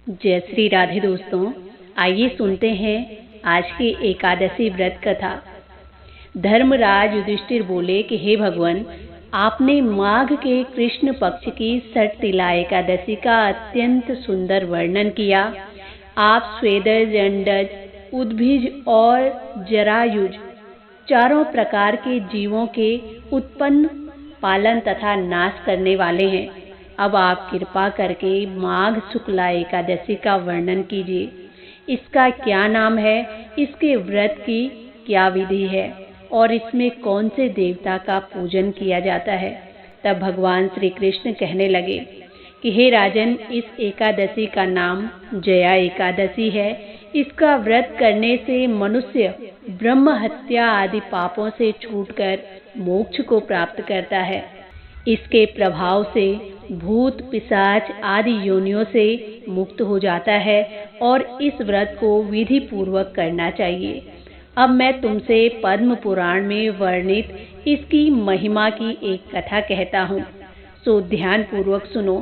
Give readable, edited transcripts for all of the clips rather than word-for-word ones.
जय श्री राधे दोस्तों, आइए सुनते हैं आज की एकादशी व्रत कथा। धर्मराज युधिष्ठिर बोले कि हे भगवान, आपने माघ के कृष्ण पक्ष की षटतिला एकादशी का अत्यंत सुंदर वर्णन किया। आप स्वेदज, अंडज, उद्भिज और जरायुज चारों प्रकार के जीवों के उत्पन्न, पालन तथा नाश करने वाले हैं। अब आप कृपा करके माघ शुक्ला एकादशी का वर्णन कीजिए। इसका क्या नाम है, इसके व्रत की क्या विधि है और इसमें कौन से देवता का पूजन किया जाता है। तब भगवान श्री कृष्ण कहने लगे कि हे राजन, इस एकादशी का नाम जया एकादशी है। इसका व्रत करने से मनुष्य ब्रह्म हत्या आदि पापों से छूटकर मोक्ष को प्राप्त करता है। इसके प्रभाव से भूत पिशाच आदि योनियों से मुक्त हो जाता है और इस व्रत को विधि पूर्वक करना चाहिए। अब मैं तुमसे पद्म पुराण में वर्णित इसकी महिमा की एक कथा कहता हूँ, सो ध्यान पूर्वक सुनो।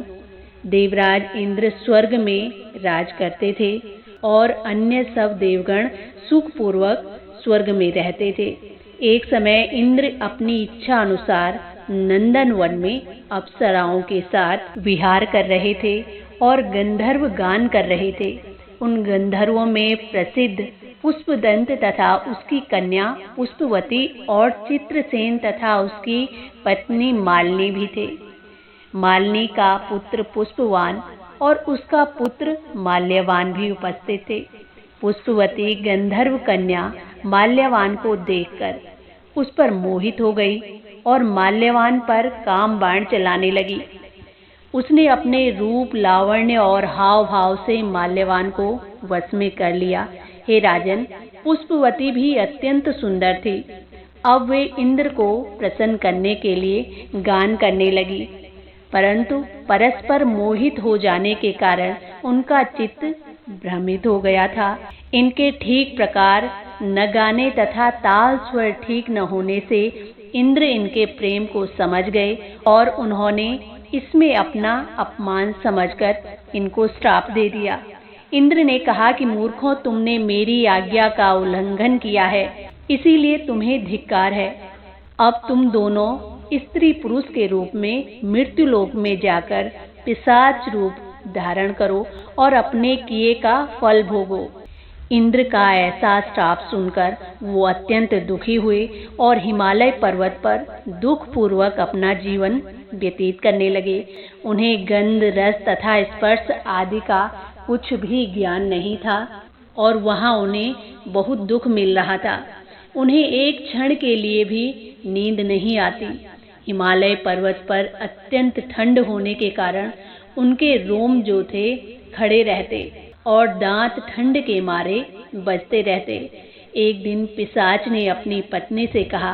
देवराज इंद्र स्वर्ग में राज करते थे और अन्य सब देवगण सुखपूर्वक स्वर्ग में रहते थे। एक समय इंद्र अपनी इच्छा अनुसार नंदन वन में अप्सराओं के साथ विहार कर रहे थे और गंधर्व गान कर रहे थे। उन गंधर्वों में प्रसिद्ध पुष्पदंत तथा उसकी कन्या पुष्पवती और चित्रसेन तथा उसकी पत्नी मालिनी भी थे। मालिनी का पुत्र पुष्पवान और उसका पुत्र माल्यवान भी उपस्थित थे। पुष्पवती गंधर्व कन्या माल्यवान को देखकर उस पर मोहित हो गई और माल्यवान पर काम बाण चलाने लगी। उसने अपने रूप, लावण्य और हाव भाव से माल्यवान को वश में कर लिया। हे राजन, पुष्पवती भी अत्यंत सुंदर थी। अब वे इंद्र को प्रसन्न करने के लिए गान करने लगी, परंतु परस्पर मोहित हो जाने के कारण उनका चित्त भ्रमित हो गया था। इनके ठीक प्रकार न गाने तथा ताल स्वर ठीक न होने से इंद्र इनके प्रेम को समझ गए और उन्होंने इसमें अपना अपमान समझकर इनको श्राप दे दिया। इंद्र ने कहा कि मूर्खों, तुमने मेरी आज्ञा का उल्लंघन किया है, इसीलिए तुम्हें धिक्कार है। अब तुम दोनों स्त्री पुरुष के रूप में मृत्युलोक में जाकर पिशाच रूप धारण करो और अपने किए का फल भोगो। इंद्र का ऐसा श्राप सुनकर वो अत्यंत दुखी हुए और हिमालय पर्वत पर दुख पूर्वक अपना जीवन व्यतीत करने लगे। उन्हें गंध, रस तथा स्पर्श आदि का कुछ भी ज्ञान नहीं था और वहाँ उन्हें बहुत दुख मिल रहा था। उन्हें एक क्षण के लिए भी नींद नहीं आती। हिमालय पर्वत पर अत्यंत ठंड होने के कारण उनके रोम जो थे खड़े रहते और दांत ठंड के मारे बजते रहते। एक दिन पिशाच ने अपनी पत्नी से कहा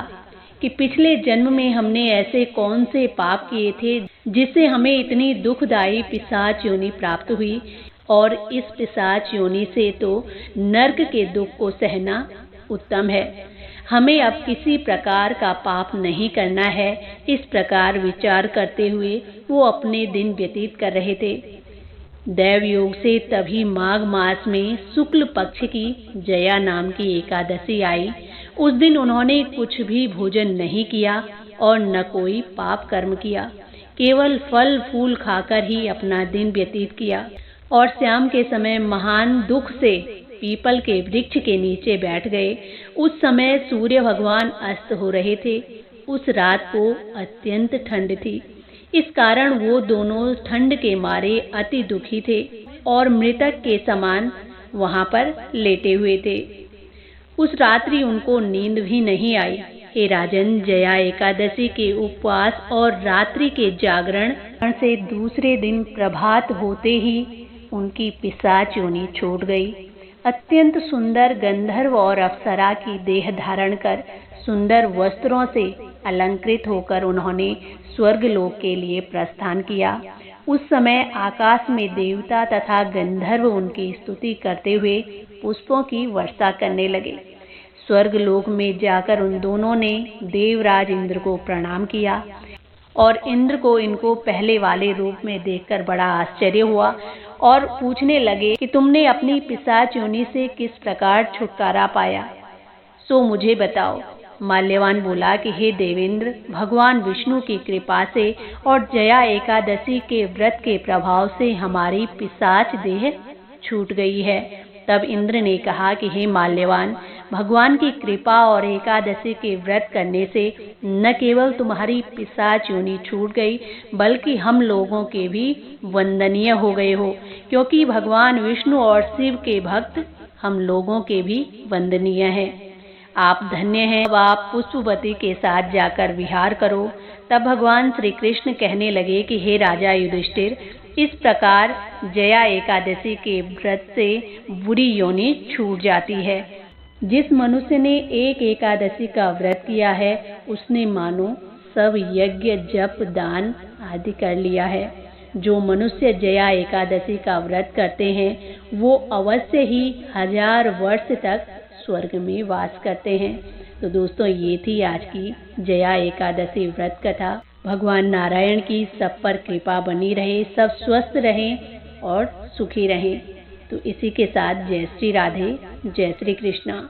कि पिछले जन्म में हमने ऐसे कौन से पाप किए थे जिससे हमें इतनी दुखदायी पिशाच योनि प्राप्त हुई, और इस पिशाच योनि से तो नर्क के दुख को सहना उत्तम है। हमें अब किसी प्रकार का पाप नहीं करना है। इस प्रकार विचार करते हुए वो अपने दिन व्यतीत कर रहे थे। दैव योग से तभी माघ मास में शुक्ल पक्ष की जया नाम की एकादशी आई। उस दिन उन्होंने कुछ भी भोजन नहीं किया और न कोई पाप कर्म किया, केवल फल फूल खाकर ही अपना दिन व्यतीत किया और शाम के समय महान दुख से पीपल के वृक्ष के नीचे बैठ गए। उस समय सूर्य भगवान अस्त हो रहे थे। उस रात को अत्यंत ठंड थी, इस कारण वो दोनों ठंड के मारे अति दुखी थे और मृतक के समान वहां पर लेटे हुए थे। उस रात्रि उनको नींद भी नहीं आई। हे राजन, जया एकादशी के उपवास और रात्रि के जागरण से दूसरे दिन प्रभात होते ही उनकी पिशाच योनि छूट गई। अत्यंत सुंदर गंधर्व और अप्सरा की देह धारण कर सुंदर वस्त्रों से अलंकृत होकर उन्होंने स्वर्गलोक के लिए प्रस्थान किया। उस समय आकाश में देवता तथा गंधर्व उनकी स्तुति करते हुए पुष्पों की वर्षा करने लगे। स्वर्गलोक में जाकर उन दोनों ने देवराज इंद्र को प्रणाम किया और इंद्र को इनको पहले वाले रूप में देखकर बड़ा आश्चर्य हुआ और पूछने लगे कि तुमने अपनी पिशाच योनि से किस प्रकार छुटकारा पाया, सो मुझे बताओ। माल्यवान बोला कि हे देवेंद्र, भगवान विष्णु की कृपा से और जया एकादशी के व्रत के प्रभाव से हमारी पिशाच देह छूट गई है। तब इंद्र ने कहा कि हे माल्यवान, भगवान की कृपा और एकादशी के व्रत करने से न केवल तुम्हारी पिशाच योनि छूट गई, बल्कि हम लोगों के भी वंदनीय हो गए हो, क्योंकि भगवान विष्णु और शिव के भक्त हम लोगों के भी वंदनीय हैं। आप धन्य हैं, अब आप पुष्पवती के साथ जाकर विहार करो। तब भगवान श्री कृष्ण कहने लगे कि हे राजा युधिष्ठिर, इस प्रकार जया एकादशी के व्रत से बुरी योनि छूट जाती है। जिस मनुष्य ने एक एकादशी का व्रत किया है, उसने मानो सब यज्ञ जप दान आदि कर लिया है। जो मनुष्य जया एकादशी का व्रत करते हैं, वो अवश्य ही 1000 वर्ष तक स्वर्ग में वास करते हैं। तो दोस्तों, ये थी आज की जया एकादशी व्रत कथा। भगवान नारायण की सब पर कृपा बनी रहे, सब स्वस्थ रहें और सुखी रहें। तो इसी के साथ जय श्री राधे, जय श्री कृष्णा।